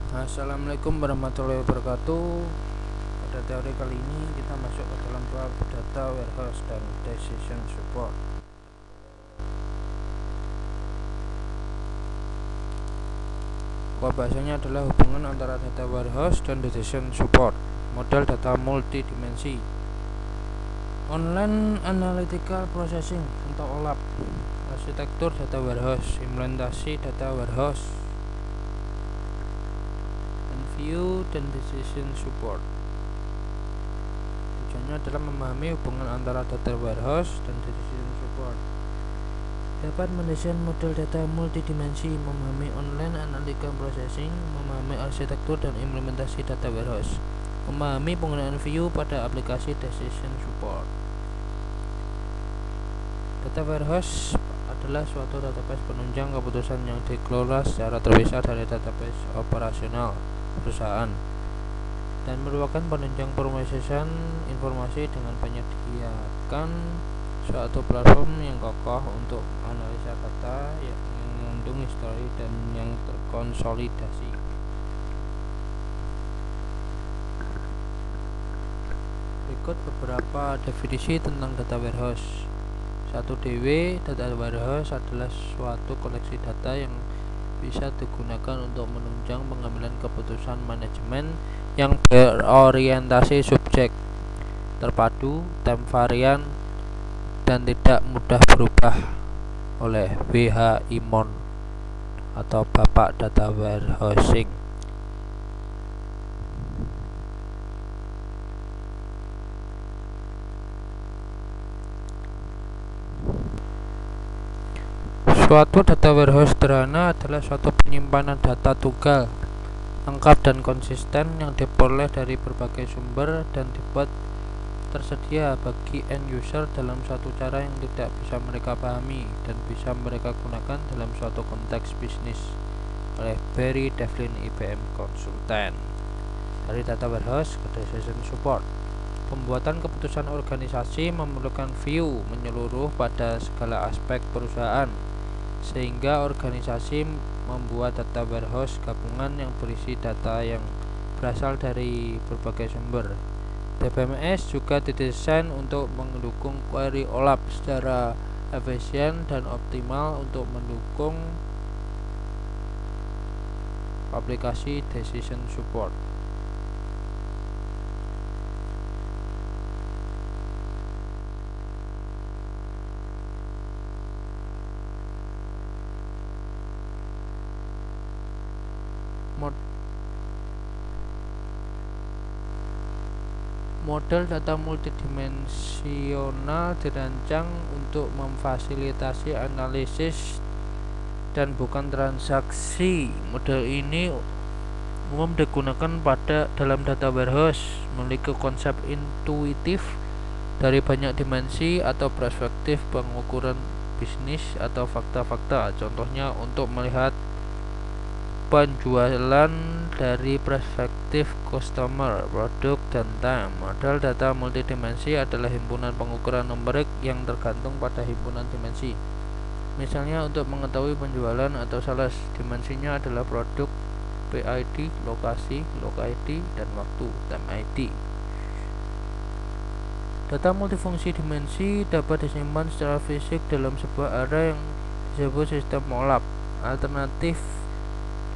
Assalamualaikum warahmatullahi wabarakatuh. Pada teori kali ini kita masuk ke dalam bab data warehouse dan decision support. Bahasanya adalah hubungan antara data warehouse dan decision support. Model data multidimensi, online analytical processing atau OLAP, arsitektur data warehouse, implementasi data warehouse, view dan decision support. Tujuannya adalah memahami hubungan antara data warehouse dan decision support. Dapat mendesain model data multidimensi, memahami online analytical processing, memahami arsitektur dan implementasi data warehouse, memahami penggunaan view pada aplikasi decision support. Data warehouse adalah suatu database penunjang keputusan yang dikelola secara terpisah dari database operasional perusahaan dan merupakan penunjang pemrosesan informasi dengan menyediakan suatu platform yang kokoh untuk analisa data yang mengandung histori dan yang terkonsolidasi. Berikut beberapa definisi tentang data warehouse. 1DW, data warehouse adalah suatu koleksi data yang bisa digunakan untuk menunjang pengambilan keputusan manajemen yang berorientasi subjek, terpadu, time varian, dan tidak mudah berubah oleh W.H. Imon atau Bapak Data Warehousing. Suatu data warehouse sederhana adalah suatu penyimpanan data tunggal, lengkap dan konsisten yang diperoleh dari berbagai sumber dan dibuat tersedia bagi end user dalam suatu cara yang tidak bisa mereka pahami dan bisa mereka gunakan dalam suatu konteks bisnis. Oleh Barry Devlin, IBM Consultant. Dari data warehouse ke decision support. Pembuatan keputusan organisasi memerlukan view menyeluruh pada segala aspek perusahaan, sehingga organisasi membuat data warehouse gabungan yang berisi data yang berasal dari berbagai sumber. DBMS juga didesain untuk mendukung query OLAP secara efisien dan optimal untuk mendukung aplikasi decision support. Model data multidimensional dirancang untuk memfasilitasi analisis dan bukan transaksi. Model ini umum digunakan dalam data warehouse, memiliki konsep intuitif dari banyak dimensi atau perspektif pengukuran bisnis atau fakta-fakta. Contohnya untuk melihat penjualan dari perspektif customer, produk, dan time. Model data multidimensi adalah himpunan pengukuran numerik yang tergantung pada himpunan dimensi. Misalnya untuk mengetahui penjualan atau sales, dimensinya adalah produk, PID, lokasi, log ID, dan waktu, time ID. Data multifungsi dimensi dapat disimpan secara fisik dalam sebuah area yang disebut sistem OLAP. Alternatif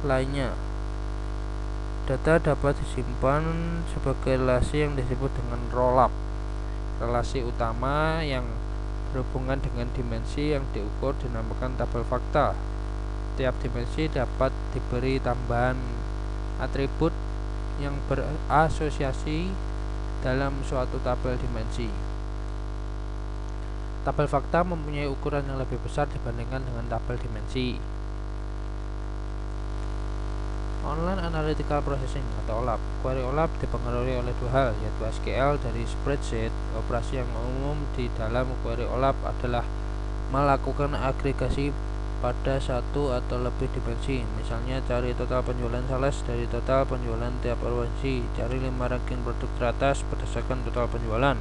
lainnya, data dapat disimpan sebagai relasi yang disebut dengan rollup, relasi utama yang berhubungan dengan dimensi yang diukur dinamakan tabel fakta. Tiap dimensi dapat diberi tambahan atribut yang berasosiasi dalam suatu tabel dimensi. Tabel fakta mempunyai ukuran yang lebih besar dibandingkan dengan tabel dimensi. Online Analytical Processing atau OLAP. Query OLAP dipengaruhi oleh dua hal, yaitu SQL dari spreadsheet. Operasi yang umum di dalam query OLAP adalah melakukan agregasi pada satu atau lebih dimensi. Misalnya cari total penjualan sales dari total penjualan tiap provinsi, cari 5 ranking produk teratas berdasarkan total penjualan.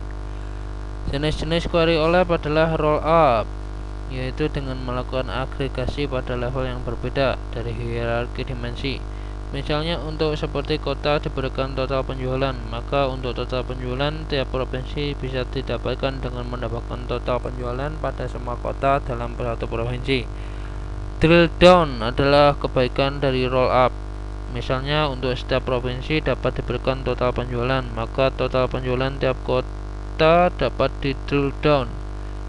Jenis-jenis query OLAP adalah roll up, yaitu dengan melakukan agregasi pada level yang berbeda dari hierarki dimensi. Misalnya untuk seperti kota diberikan total penjualan, maka untuk total penjualan tiap provinsi bisa didapatkan dengan mendapatkan total penjualan pada semua kota dalam satu provinsi. Drill down adalah kebaikan dari roll up. Misalnya untuk setiap provinsi dapat diberikan total penjualan, maka total penjualan tiap kota dapat di drill down.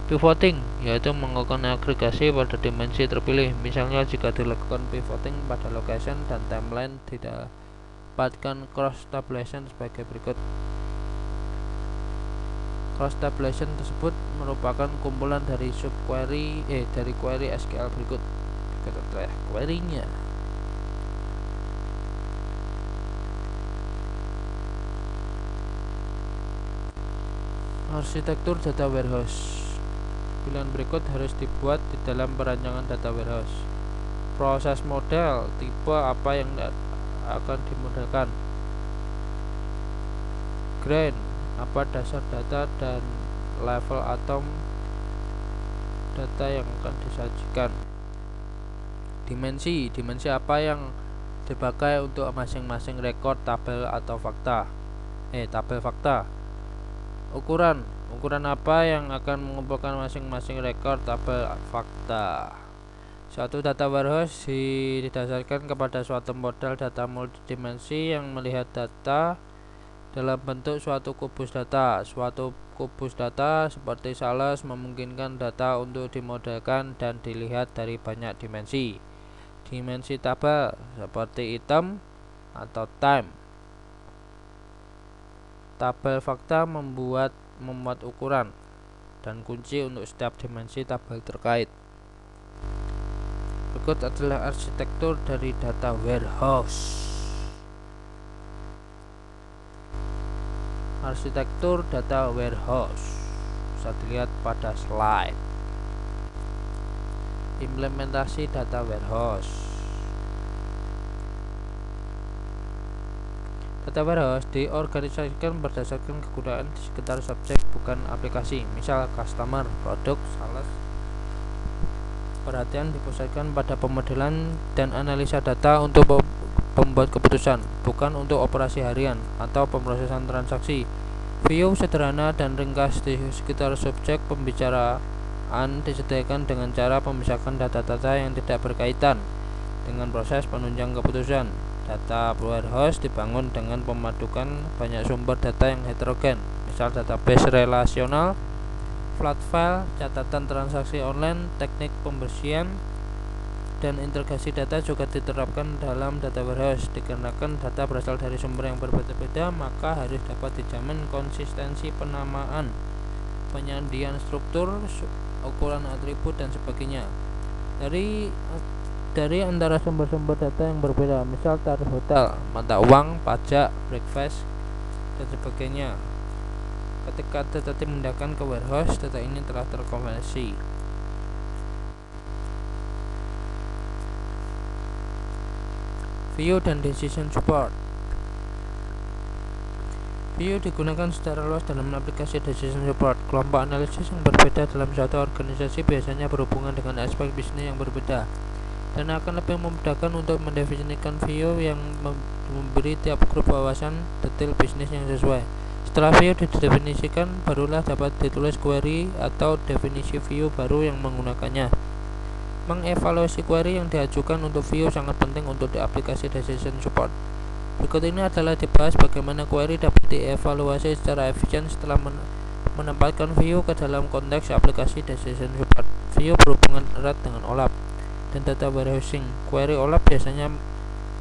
Pivoting yaitu melakukan agregasi pada dimensi terpilih. Misalnya jika dilakukan pivoting pada location dan timeline didapatkan cross tabulation sebagai berikut. Cross tabulation tersebut merupakan kumpulan dari subquery dari query SQL berikut adalah query-nya. Arsitektur data warehouse. Pilihan berikut harus dibuat di dalam perancangan data warehouse. Proses model, tipe apa yang akan dimodelkan. Grain, apa dasar data dan level atom data yang akan disajikan. Dimensi apa yang dipakai untuk masing-masing rekor tabel atau fakta. Tabel fakta. Ukuran apa yang akan mengumpulkan masing-masing rekor tabel fakta. Suatu data warehouse didasarkan kepada suatu model data multidimensi yang melihat data dalam bentuk suatu kubus data. Suatu kubus data seperti sales memungkinkan data untuk dimodelkan dan dilihat dari banyak dimensi. Dimensi tabel seperti item atau time. Tabel fakta memuat ukuran dan kunci untuk setiap dimensi tabel terkait. Berikut adalah arsitektur dari data warehouse. Arsitektur data warehouse bisa dilihat pada slide. Implementasi data warehouse. Data warehouse diorganisasikan berdasarkan kegunaan di sekitar subjek bukan aplikasi, misal customer, produk, sales. Perhatian dipusatkan pada pemodelan dan analisa data untuk pembuat keputusan, bukan untuk operasi harian atau pemrosesan transaksi. View sederhana dan ringkas di sekitar subjek pembicaraan disediakan dengan cara memisahkan data-data yang tidak berkaitan dengan proses penunjang keputusan. Data warehouse dibangun dengan memadukan banyak sumber data yang heterogen, misal database relasional, flat file, catatan transaksi online, teknik pembersihan, dan integrasi data juga diterapkan dalam data warehouse. Dikarenakan data berasal dari sumber yang berbeda-beda, maka harus dapat dijamin konsistensi penamaan, penyandian struktur, ukuran atribut, dan sebagainya dari antara sumber-sumber data yang berbeda, misal tarif hotel, mata uang, pajak, breakfast, dan sebagainya. Ketika data dimindahkan ke warehouse, data ini telah terkonversi. View dan decision support. View digunakan secara luas dalam aplikasi decision support. Kelompok analisis yang berbeda dalam suatu organisasi biasanya berhubungan dengan aspek bisnis yang berbeda, dan akan lebih memudahkan untuk mendefinisikan view yang memberi tiap grup wawasan detail bisnis yang sesuai. Setelah view didefinisikan, barulah dapat ditulis query atau definisi view baru yang menggunakannya. Mengevaluasi query yang diajukan untuk view sangat penting untuk di aplikasi decision support. Berikut ini adalah dibahas bagaimana query dapat dievaluasi secara efisien setelah menempatkan view ke dalam konteks aplikasi decision support. View berhubungan erat dengan OLAP dan data warehousing. Query OLAP biasanya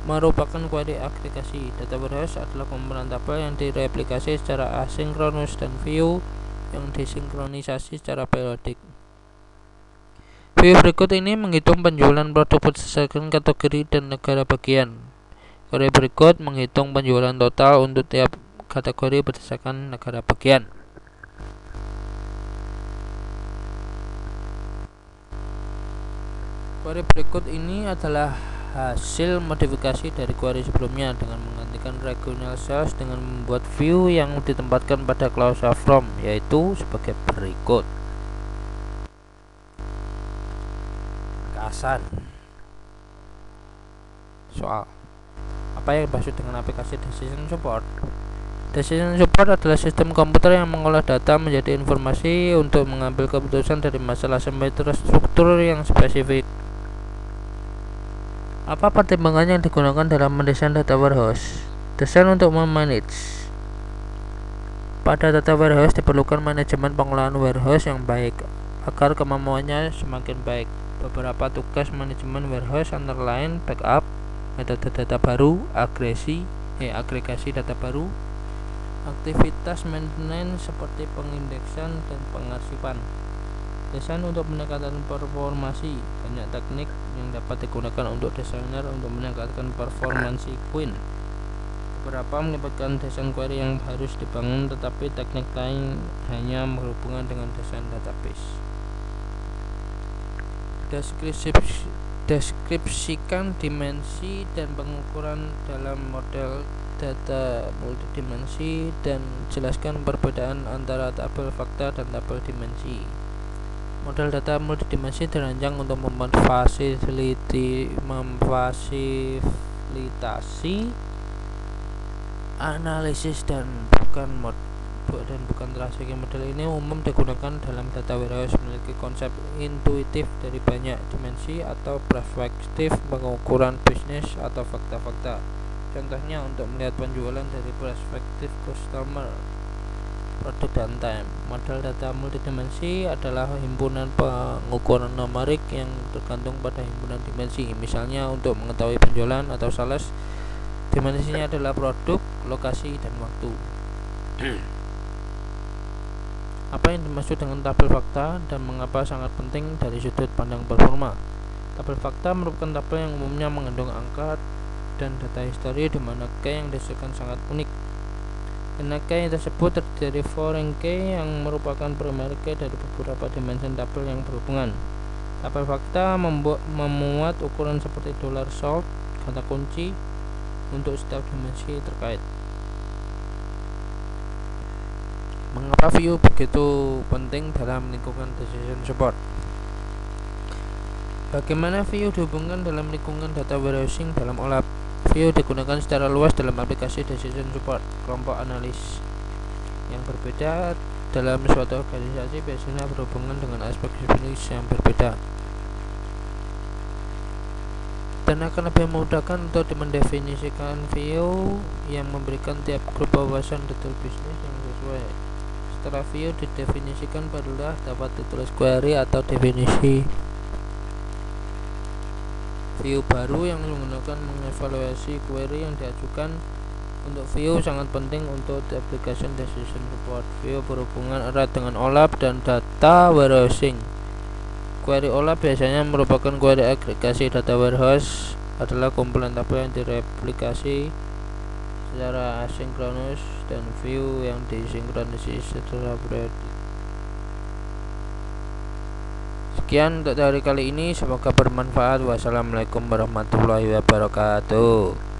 merupakan query agregasi. Data warehouse adalah komponen tabel yang direplikasi secara asinkronus dan view yang disinkronisasi secara periodik. View berikut ini menghitung penjualan produk berdasarkan kategori dan negara bagian. Query berikut menghitung penjualan total untuk tiap kategori berdasarkan negara bagian. Query berikut ini adalah hasil modifikasi dari query sebelumnya dengan menggantikan regional cells dengan membuat view yang ditempatkan pada klausa from, yaitu sebagai berikut. Ringkasan soal: Apa yang dimaksud dengan aplikasi decision support? Decision support adalah sistem komputer yang mengolah data menjadi informasi untuk mengambil keputusan dari masalah sampai struktur yang spesifik. Apa pertimbangan yang digunakan dalam mendesain data warehouse? Desain untuk memanage. Pada data warehouse diperlukan manajemen pengolahan warehouse yang baik agar kemampuannya semakin baik. Beberapa tugas manajemen warehouse antara lain backup, metode data baru, agregasi data baru, aktivitas maintenance seperti pengindeksan dan pengarsipan. Desain untuk meningkatkan performansi. Banyak teknik yang dapat digunakan untuk desainer untuk meningkatkan performansi query. Beberapa melibatkan desain query yang harus dibangun, tetapi teknik lain hanya berhubungan dengan desain database. Deskripsikan dimensi dan pengukuran dalam model data multidimensi dan jelaskan perbedaan antara tabel fakta dan tabel dimensi. Model data multidimensi dirancang untuk memfasilitasi analisis dan bukan transaksi. Model ini umum digunakan dalam data warehouse, memiliki konsep intuitif dari banyak dimensi atau perspektif pengukuran bisnis atau fakta-fakta. Contohnya untuk melihat penjualan dari perspektif customer, produk, dan time. Model data multidimensi adalah himpunan pengukuran numerik yang tergantung pada himpunan dimensi. Misalnya untuk mengetahui penjualan atau sales, dimensinya adalah produk, lokasi, dan waktu. Apa yang dimaksud dengan tabel fakta dan mengapa sangat penting dari sudut pandang performa? Tabel fakta merupakan tabel yang umumnya mengandung angka dan data histori di mana key yang dihasilkan sangat unik. Karena key tersebut terdiri dari foreign key yang merupakan primary key dari beberapa dimensi tabel yang berhubungan. Tabel fakta memuat ukuran seperti $sold, kata kunci untuk setiap dimensi terkait. Mengapa view begitu penting dalam lingkungan decision support? Bagaimana view dihubungkan dalam lingkungan data warehousing dalam OLAP? View digunakan secara luas dalam aplikasi decision support. Kelompok analis yang berbeda dalam suatu organisasi biasanya berhubungan dengan aspek bisnis yang berbeda, dan akan lebih memudahkan untuk mendefinisikan view yang memberikan tiap grup wawasan detail bisnis yang sesuai. Setelah view didefinisikan, barulah dapat ditulis query atau definisi view baru yang menggunakan mengevaluasi query yang diajukan. Untuk view sangat penting untuk application decision support. View berhubungan erat dengan OLAP dan data warehousing. Query OLAP biasanya merupakan query agregasi. Data warehouse adalah kumpulan tabel yang direplikasi secara asinkronus dan view yang disinkronisasi secara periodik. Sekian untuk hari kali ini, semoga bermanfaat. Wassalamualaikum warahmatullahi wabarakatuh.